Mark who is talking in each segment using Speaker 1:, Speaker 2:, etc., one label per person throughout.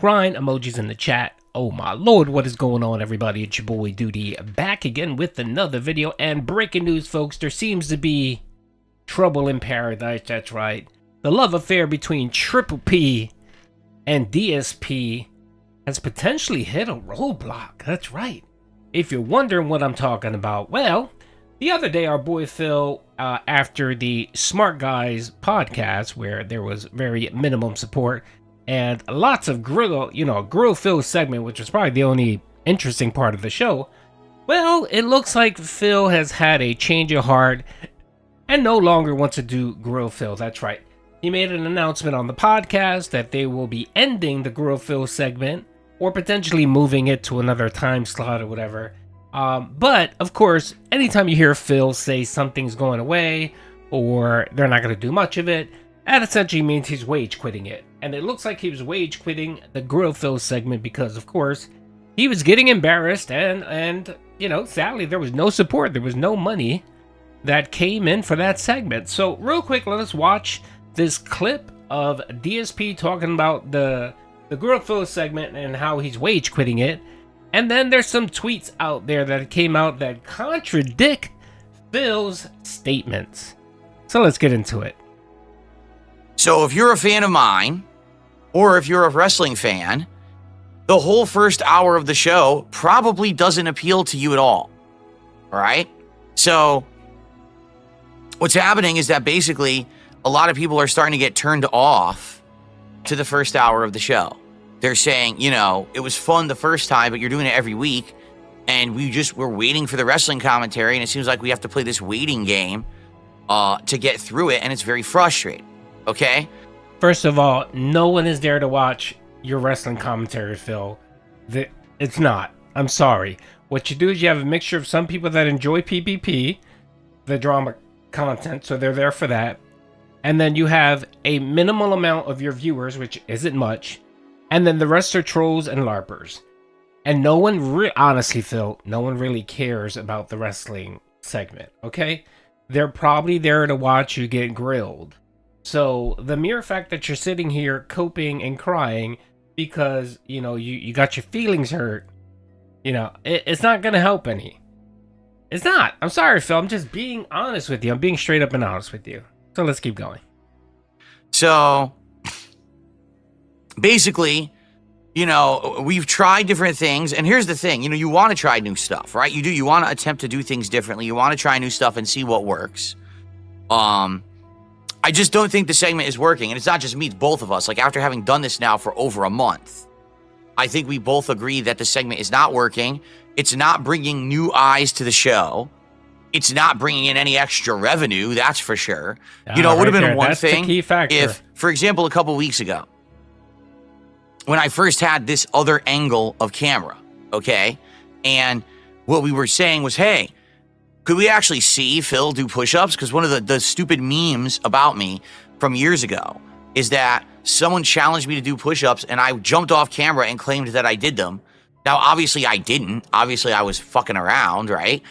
Speaker 1: grind, emojis in the chat. Oh my lord, what is going on, everybody? It's your boy Doody, back again with another video. And breaking news, folks, there seems to be trouble in paradise. That's right. The love affair between Triple P and DSP has potentially hit a roadblock. That's right. If you're wondering what I'm talking about, well, the other day our boy Phil, after the Smart Guys podcast, where there was very minimum support and lots of grill Phil segment, which was probably the only interesting part of the show. Well, it looks like Phil has had a change of heart and no longer wants to do Grill Phil. That's right. He made an announcement on the podcast that they will be ending the Grill Phil segment or potentially moving it to another time slot or whatever. But, of course, anytime you hear Phil say something's going away or they're not going to do much of it, that essentially means he's wage quitting it. And it looks like he was wage quitting the Grill Phil segment because, of course, he was getting embarrassed and sadly, there was no support. There was no money that came in for that segment. So, real quick, let us watch this clip of DSP talking about the Grill Phil segment and how he's wage quitting it. And then there's some tweets out there that came out that contradict Phil's statements. So let's get into it.
Speaker 2: So if you're a fan of mine, or if you're a wrestling fan, the whole first hour of the show probably doesn't appeal to you at all. All right? So what's happening is that basically a lot of people are starting to get turned off to the first hour of the show. They're saying, it was fun the first time, but you're doing it every week. And we're waiting for the wrestling commentary. And it seems like we have to play this waiting game to get through it. And it's very frustrating. Okay?
Speaker 1: First of all, no one is there to watch your wrestling commentary, Phil. It's not. I'm sorry. What you do is you have a mixture of some people that enjoy PPP, the drama content, so they're there for that. And then you have a minimal amount of your viewers, which isn't much. And then the rest are trolls and LARPers. And no one, honestly, Phil, no one really cares about the wrestling segment, okay? They're probably there to watch you get grilled. So the mere fact that you're sitting here coping and crying because, you got your feelings hurt, it's not going to help any. It's not. I'm sorry, Phil. I'm just being honest with you. I'm being straight up and honest with you. So let's keep going.
Speaker 2: So basically, we've tried different things. And here's the thing, you want to try new stuff, right? You want to attempt to do things differently. You want to try new stuff and see what works. I just don't think the segment is working. And it's not just me, it's both of us. Like, after having done this now for over a month, I think we both agree that the segment is not working. It's not bringing new eyes to the show. It's not bringing in any extra revenue, that's for sure. It would have been one thing if, for example, a couple weeks ago, when I first had this other angle of camera, okay? And what we were saying was, hey, could we actually see Phil do push-ups? Because one of the stupid memes about me from years ago is that someone challenged me to do push-ups and I jumped off camera and claimed that I did them. Now, obviously, I didn't. Obviously, I was fucking around, right?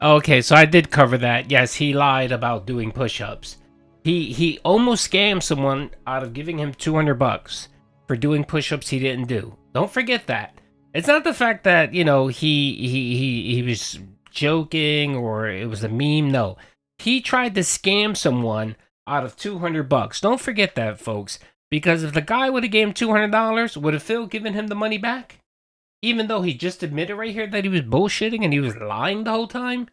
Speaker 1: Okay, so I did cover that. Yes, he lied about doing push-ups. He almost scammed someone out of giving him $200 for doing push-ups he didn't do. Don't forget that. It's not the fact that, he was joking or it was a meme. No, he tried to scam someone out of $200. Don't forget that, folks, because if the guy would have gave him $200, would have Phil given him the money back? Even though he just admitted right here that he was bullshitting and he was lying the whole time?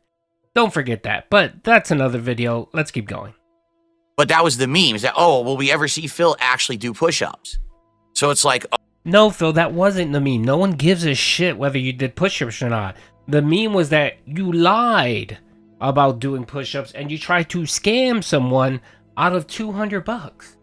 Speaker 1: Don't forget that. But that's another video. Let's keep going.
Speaker 2: But that was the meme. Is that, will we ever see Phil actually do push-ups? So it's like...
Speaker 1: No, Phil, that wasn't the meme. No one gives a shit whether you did push-ups or not. The meme was that you lied about doing push-ups and you tried to scam someone out of $200.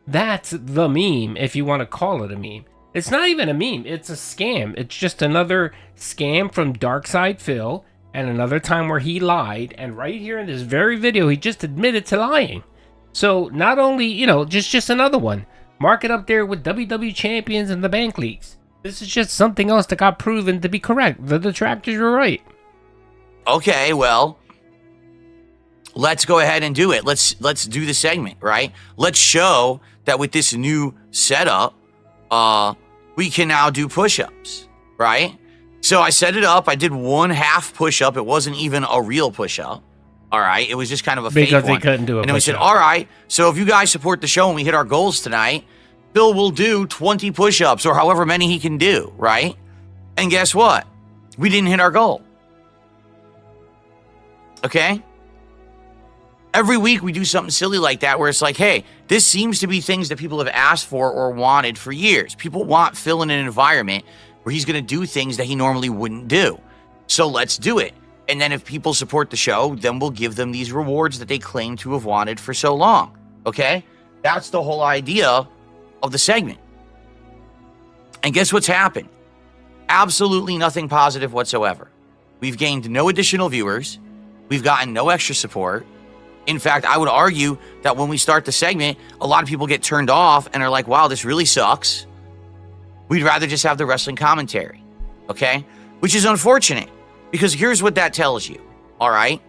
Speaker 1: That's the meme, if you want to call it a meme. It's not even a meme. It's a scam. It's just another scam from Darkside Phil and another time where he lied. And right here in this very video, he just admitted to lying. So not only, just another one. Mark it up there with WWE champions and the bank leaks. This is just something else that got proven to be correct. The detractors were right.
Speaker 2: Okay, well, let's go ahead and do it. Let's do the segment, right? Let's show that with this new setup, we can now do push-ups, right? So I set it up. I did one half push-up. It wasn't even a real push-up. All right. It was just kind of a fake
Speaker 1: because
Speaker 2: one.
Speaker 1: they couldn't do it.
Speaker 2: And then we said, all right, so if you guys support the show and we hit our goals tonight, Phil will do 20 push-ups or however many he can do, right? And guess what? We didn't hit our goal. Okay? Every week we do something silly like that where it's like, hey, this seems to be things that people have asked for or wanted for years. People want Phil in an environment where he's going to do things that he normally wouldn't do. So let's do it. And then if people support the show, then we'll give them these rewards that they claim to have wanted for so long. Okay? That's the whole idea of the segment. And guess what's happened? Absolutely nothing positive whatsoever. We've gained no additional viewers. We've gotten no extra support. In fact, I would argue that when we start the segment, a lot of people get turned off and are like, wow, this really sucks. We'd rather just have the wrestling commentary. Okay? Which is unfortunate. Because here's what that tells you, all right?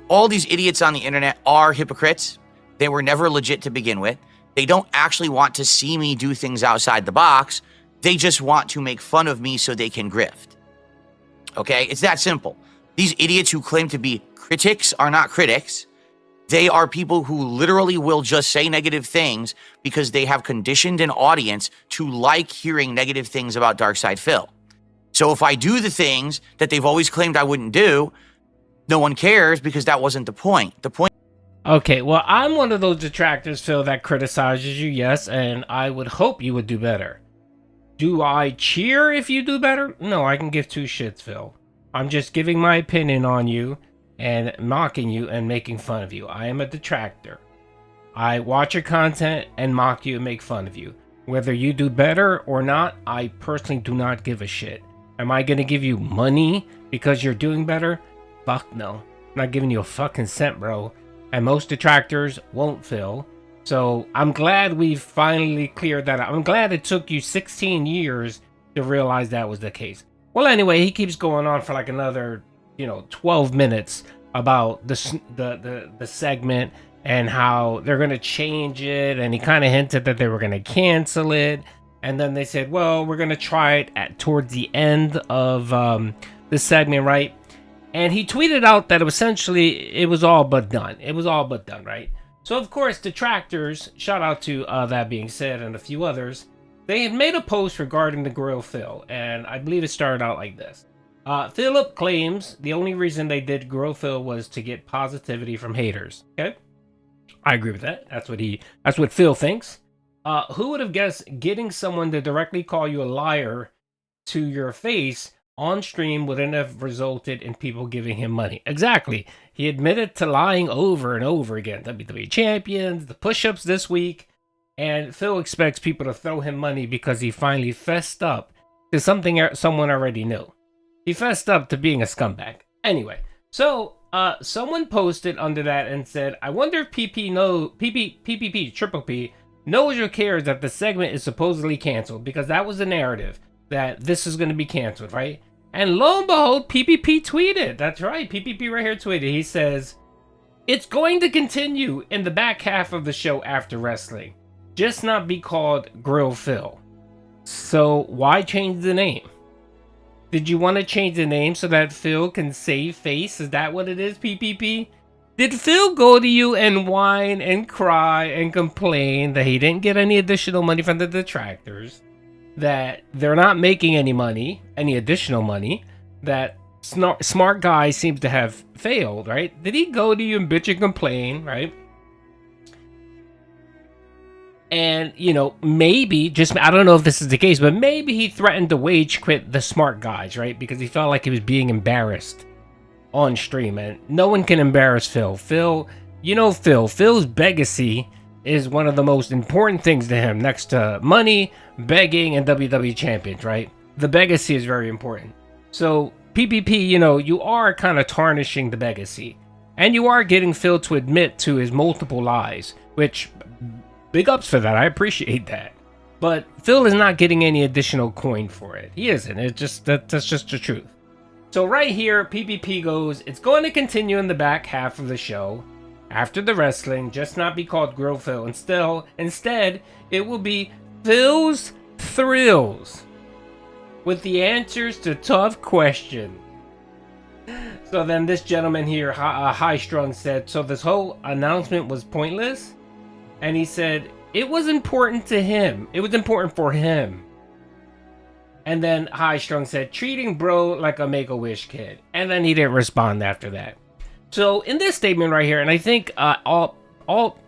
Speaker 2: All these idiots on the internet are hypocrites. They were never legit to begin with. They don't actually want to see me do things outside the box. They just want to make fun of me so they can grift. Okay? It's that simple. These idiots who claim to be critics are not critics. They are people who literally will just say negative things because they have conditioned an audience to like hearing negative things about Darkside Phil. So if I do the things that they've always claimed I wouldn't do, no one cares because that wasn't the point. The point.
Speaker 1: Okay, well, I'm one of those detractors, Phil, that criticizes you, yes, and I would hope you would do better. Do I cheer if you do better? No, I can give two shits, Phil. I'm just giving my opinion on you and mocking you and making fun of you. I am a detractor. I watch your content and mock you and make fun of you. Whether you do better or not, I personally do not give a shit. Am I going to give you money because you're doing better? Fuck no. I'm not giving you a fucking cent, bro. And most detractors won't, Phil. So I'm glad we've finally cleared that up. I'm glad it took you 16 years to realize that was the case. Well, anyway, he keeps going on for like another, 12 minutes about the segment and how they're going to change it. And he kind of hinted that they were going to cancel it. And then they said, well, we're going to try it towards the end of the segment, right? And he tweeted out that it was all but done. It was all but done, right? So, of course, detractors, shout out to That Being Said and a few others, they had made a post regarding the Grill Phil. And I believe it started out like this. Philip claims the only reason they did Grill Phil was to get positivity from haters. Okay? I agree with that. That's what Phil thinks. Who would have guessed getting someone to directly call you a liar to your face on stream wouldn't have resulted in people giving him money? Exactly. He admitted to lying over and over again. WWE Champions, the push-ups this week, and Phil expects people to throw him money because he finally fessed up to something someone already knew. He fessed up to being a scumbag. Anyway, so someone posted under that and said, I wonder if PPP, Triple P, knows or cares that the segment is supposedly canceled, because that was the narrative, that this is going to be canceled, right? And lo and behold, PPP tweeted. That's right, PPP right here tweeted. He says, it's going to continue in the back half of the show after wrestling, just not be called Grill Phil. So why change the name? Did you want to change the name so that Phil can save face? Is that what it is, PPP? Did Phil go to you and whine and cry and complain that he didn't get any additional money from the detractors, that they're not making any additional money, that smart guy seems to have failed, right? Did he go to you and bitch and complain, right? And, maybe, I don't know if this is the case, but maybe he threatened to wage quit the smart guys, right? Because he felt like he was being embarrassed on stream, and no one can embarrass Phil. Phil's legacy is one of the most important things to him, next to money, begging, and WWE champions, right? The legacy is very important. So PPP, you are kind of tarnishing the legacy, and you are getting Phil to admit to his multiple lies, which big ups for that. I appreciate that. But Phil is not getting any additional coin for it. He isn't. That's just the truth. So right here, PPP goes, it's going to continue in the back half of the show after the wrestling, just not be called Grill Phil. Instead, it will be Phil's Thrills. with the answers to tough questions. So then this gentleman here, High Strung, said, so this whole announcement was pointless? And he said, it was important to him. It was important for him. And then High Strung said, treating bro like a Make-A-Wish kid. And then he didn't respond after that. So in this statement right here, and I think all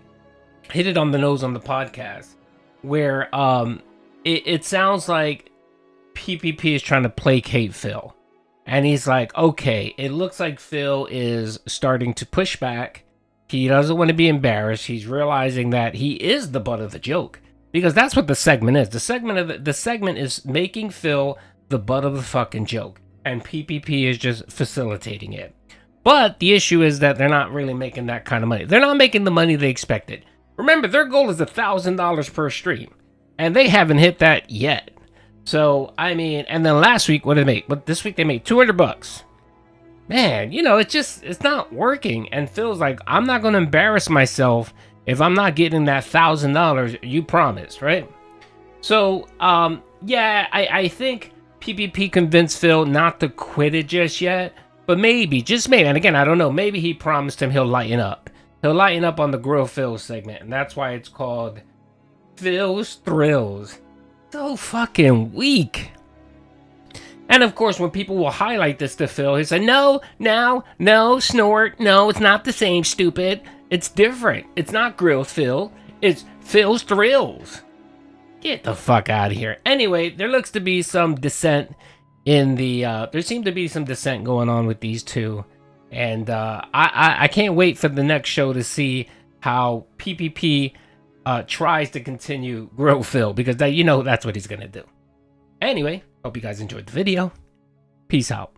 Speaker 1: hit it on the nose on the podcast, where it sounds like PPP is trying to placate Phil. And he's like, okay, it looks like Phil is starting to push back. He doesn't want to be embarrassed. He's realizing that he is the butt of the joke. Because that's what the segment is. The segment is making Phil the butt of the fucking joke. And PPP is just facilitating it. But the issue is that they're not really making that kind of money. They're not making the money they expected. Remember, their goal is $1,000 per stream. And they haven't hit that yet. So, I mean, and then last week, what did they make? But this week they made $200. Man, you know, it's not working. And Phil's like, I'm not going to embarrass myself if I'm not getting that $1,000 you promised, right? So, yeah, I think PPP convinced Phil not to quit it just yet. But maybe, just maybe, and again, I don't know, maybe he promised him he'll lighten up. He'll lighten up on the Grill Phil segment. And that's why it's called Phil's Thrills. So fucking weak. And of course, when people will highlight this to Phil, he said, no, snort. No, it's not the same, stupid. It's different. It's not Grill Phil. It's Phil's Thrills. Get the fuck out of here. Anyway, there looks to be some dissent in the... there seemed to be some dissent going on with these two. And I can't wait for the next show to see how PPP tries to continue Grill Phil. Because, you know, that's what he's going to do. Anyway, hope you guys enjoyed the video. Peace out.